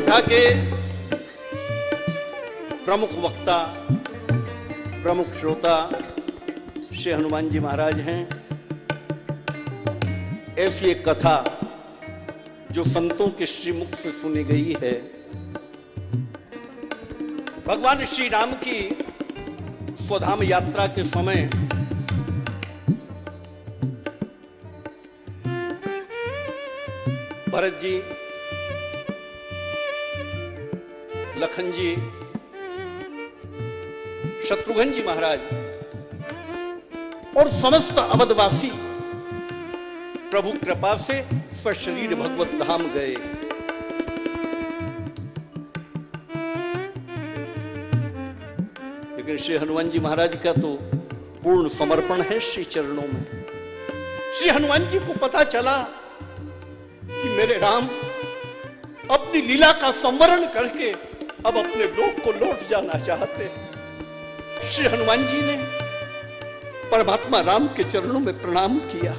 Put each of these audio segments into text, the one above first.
कथा के प्रमुख वक्ता, प्रमुख श्रोता श्री हनुमान जी महाराज हैं। ऐसी एक कथा जो संतों के श्रीमुख से सुनी गई है, भगवान श्री राम की स्वधाम यात्रा के समय भरत जी, लखन जी, शत्रुघ्न जी महाराज और समस्त अवधवासी प्रभु कृपा से सशरीर भगवत धाम गए। लेकिन श्री हनुमान जी महाराज का तो पूर्ण समर्पण है श्री चरणों में। श्री हनुमान जी को पता चला कि मेरे राम अपनी लीला का संवरण करके अब अपने लोक को लौट जाना चाहते हैं। श्री हनुमान जी ने परमात्मा राम के चरणों में प्रणाम किया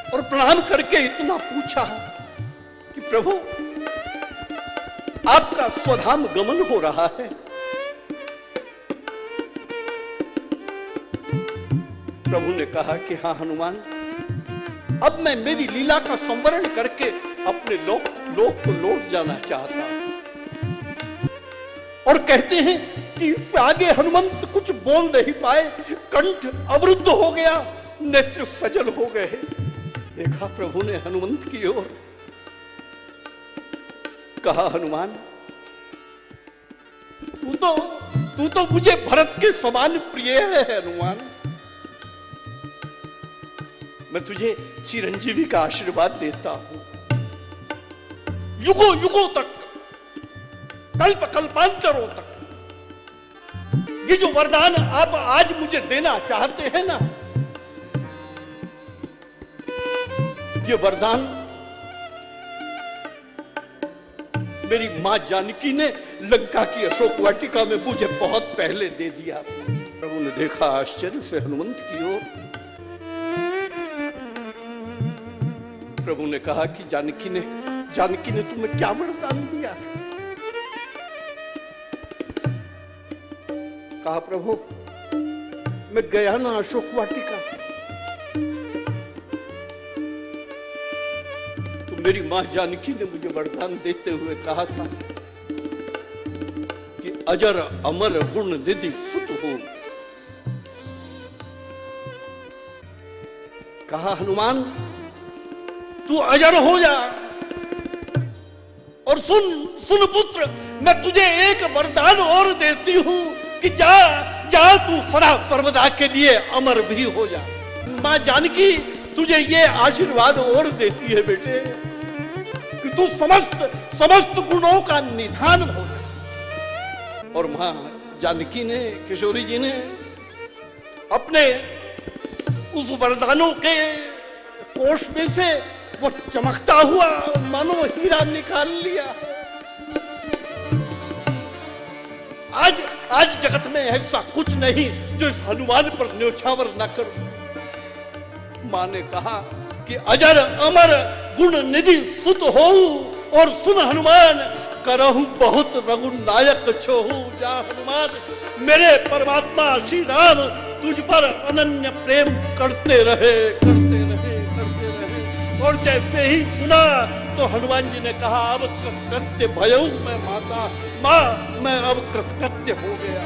और प्रणाम करके इतना पूछा कि प्रभु, आपका स्वधाम गमन हो रहा है। प्रभु ने कहा कि हाँ हनुमान, अब मैं मेरी लीला का संवरण करके अपने लोक को लौट जाना चाहता हूं। और कहते हैं कि इससे आगे हनुमंत कुछ बोल नहीं पाए, कंठ अवरुद्ध हो गया, नेत्र सजल हो गए। देखा प्रभु ने हनुमंत की ओर, कहा हनुमान, तू तो मुझे भरत के समान प्रिय है हनुमान। मैं तुझे चिरंजीवी का आशीर्वाद देता हूं, युगों युगों तक, कल्प कल्पांतरों तक। ये जो वरदान आप आज मुझे देना चाहते हैं ना, ये वरदान मेरी मां जानकी ने लंका की अशोक वाटिका में मुझे बहुत पहले दे दिया था। प्रभु ने देखा आश्चर्य से हनुमंत की ओर। प्रभु ने कहा कि जानकी ने तुम्हें क्या वरदान दिया? कहा प्रभु, मैं गया ना अशोक वाटिका, तो मेरी मां जानकी ने मुझे वरदान देते हुए कहा था कि अजर अमर गुण निधि सुत हो। कहा हनुमान, तू अजर हो जा और सुन पुत्र, मैं तुझे एक वरदान और देती हूं कि जा तू सदा सर्वदा के लिए अमर भी हो जा। मां जानकी तुझे ये आशीर्वाद और देती है बेटे कि तू समस्त गुणों का निधान हो जा। और मां जानकी ने, किशोरी जी ने अपने उस वरदानों के कोष में से वो चमकता हुआ मानो हीरा निकाल लिया। आज जगत में ऐसा कुछ नहीं जो इस हनुमान पर न्योछावर न करो। मां ने कहा कि अजर अमर गुण निधि सुत हो, और सुन हनुमान, करहु बहुत रघुनायक छोहु। जा हनुमान, मेरे परमात्मा श्री राम तुझ पर अनन्य प्रेम करते रहे। और जैसे ही सुना तो हनुमान जी ने कहा, अब कृतकृत्य भयऊ मैं माता, मां मैं अब कृतकृत्य हो गया।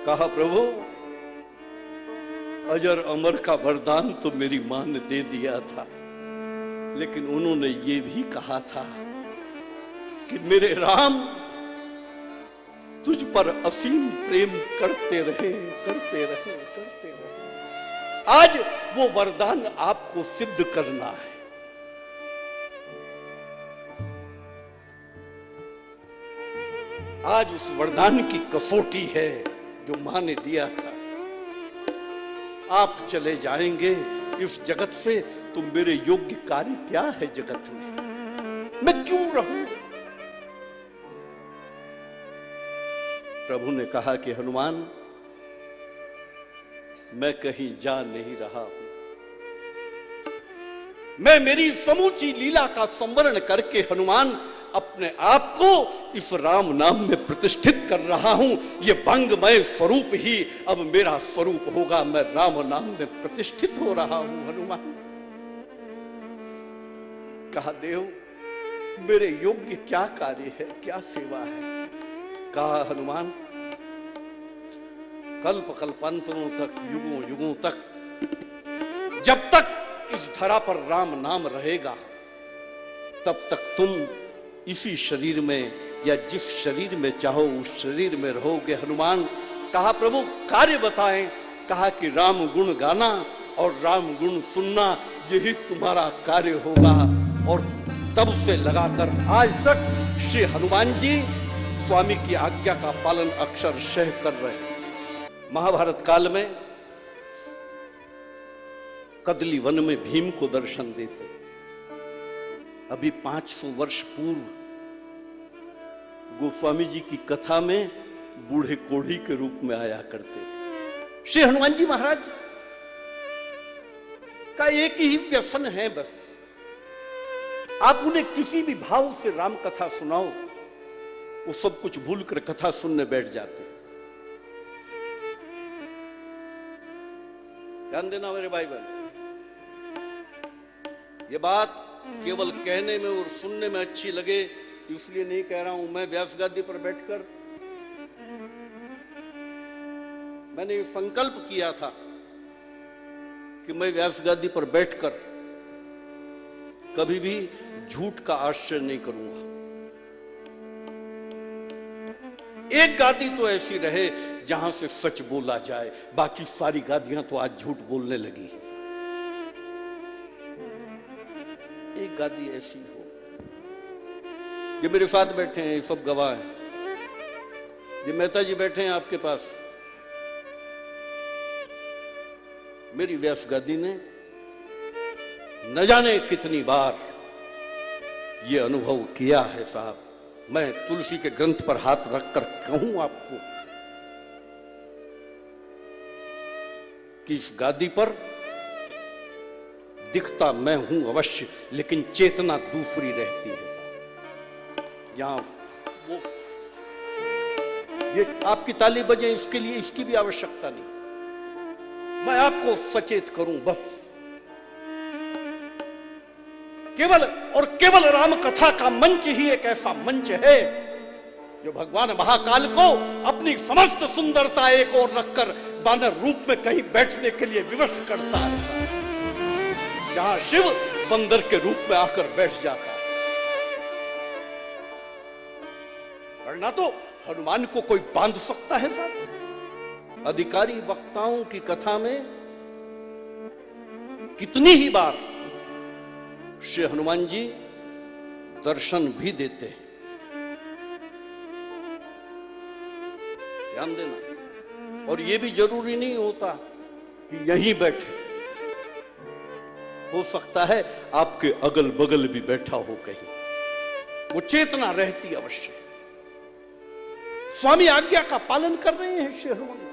कहा प्रभु, अजर अमर का वरदान तो मेरी मां ने दे दिया था, लेकिन उन्होंने ये भी कहा था कि मेरे राम तुझ पर असीम प्रेम करते रहे। आज वो वरदान आपको सिद्ध करना है। आज उस वरदान की कसौटी है जो मां ने दिया था। आप चले जाएंगे इस जगत से, तो मेरे योग्य कार्य क्या है जगत में? मैं क्यों रहूं? प्रभु ने कहा कि हनुमान, मैं कहीं जा नहीं रहा हूं, मैं मेरी समूची लीला का संवरण करके हनुमान अपने आप को इस राम नाम में प्रतिष्ठित कर रहा हूं। ये भंगमय स्वरूप ही अब मेरा स्वरूप होगा। मैं राम नाम में प्रतिष्ठित हो रहा हूं हनुमान। कहा देव मेरे योग्य क्या कार्य है, क्या सेवा है। कहा हनुमान कल्प कल्पांतरों तक, युगों युगों तक, जब तक इस धरा पर राम नाम रहेगा तब तक तुम इसी शरीर में या जिस शरीर में चाहो उस शरीर में रहोगे हनुमान। कहा प्रभु कार्य बताएं। कहा कि राम गुण गाना और राम गुण सुनना यही तुम्हारा कार्य होगा। और तब से लगाकर आज तक श्री हनुमान जी स्वामी की आज्ञा का पालन अक्षरशः कर रहे हैं। महाभारत काल में कदली वन में भीम को दर्शन देते। अभी 500 वर्ष पूर्व गोस्वामी जी की कथा में बूढ़े कोढ़ी के रूप में आया करते थे। श्री हनुमान जी महाराज का एक ही व्यसन है बस, आप उन्हें किसी भी भाव से राम कथा सुनाओ वो सब कुछ भूलकर कथा सुनने बैठ जाते। ध्यान देना मेरे भाई बहन, ये बात केवल कहने में और सुनने में अच्छी लगे इसलिए नहीं कह रहा हूं। मैं व्यास गादी पर बैठकर मैंने ये संकल्प किया था कि मैं व्यास गादी पर बैठकर कभी भी झूठ का आश्रय नहीं करूंगा। एक गादी तो ऐसी रहे जहां से सच बोला जाए, बाकी सारी गादियां तो आज झूठ बोलने लगी है। एक गादी ऐसी हो। ये मेरे साथ बैठे हैं, ये सब गवाह हैं। ये मेहता जी बैठे हैं आपके पास। मेरी व्यास गादी ने न जाने कितनी बार ये अनुभव किया है साहब। मैं तुलसी के ग्रंथ पर हाथ रखकर कहूं आपको कि इस गादी पर दिखता मैं हूं अवश्य, लेकिन चेतना दूसरी रहती है। यहां वो ये आपकी ताली बजे इसके लिए इसकी भी आवश्यकता नहीं। मैं आपको सचेत करूं बस। केवल और केवल राम कथा का मंच ही एक ऐसा मंच है जो भगवान महाकाल को अपनी समस्त सुंदरता एक ओर रखकर बानर रूप में कहीं बैठने के लिए विवश करता है, जहां शिव बंदर के रूप में आकर बैठ जाता है। वरना तो हनुमान को कोई बांध सकता है साहब। अधिकारी वक्ताओं की कथा में कितनी ही बार श्री हनुमान जी दर्शन भी देते हैं। ध्यान देना। और यह भी जरूरी नहीं होता कि यहीं बैठे, हो सकता है आपके अगल बगल भी बैठा हो कहीं। वो चेतना रहती अवश्य। स्वामी आज्ञा का पालन कर रहे हैं श्री हनुमान।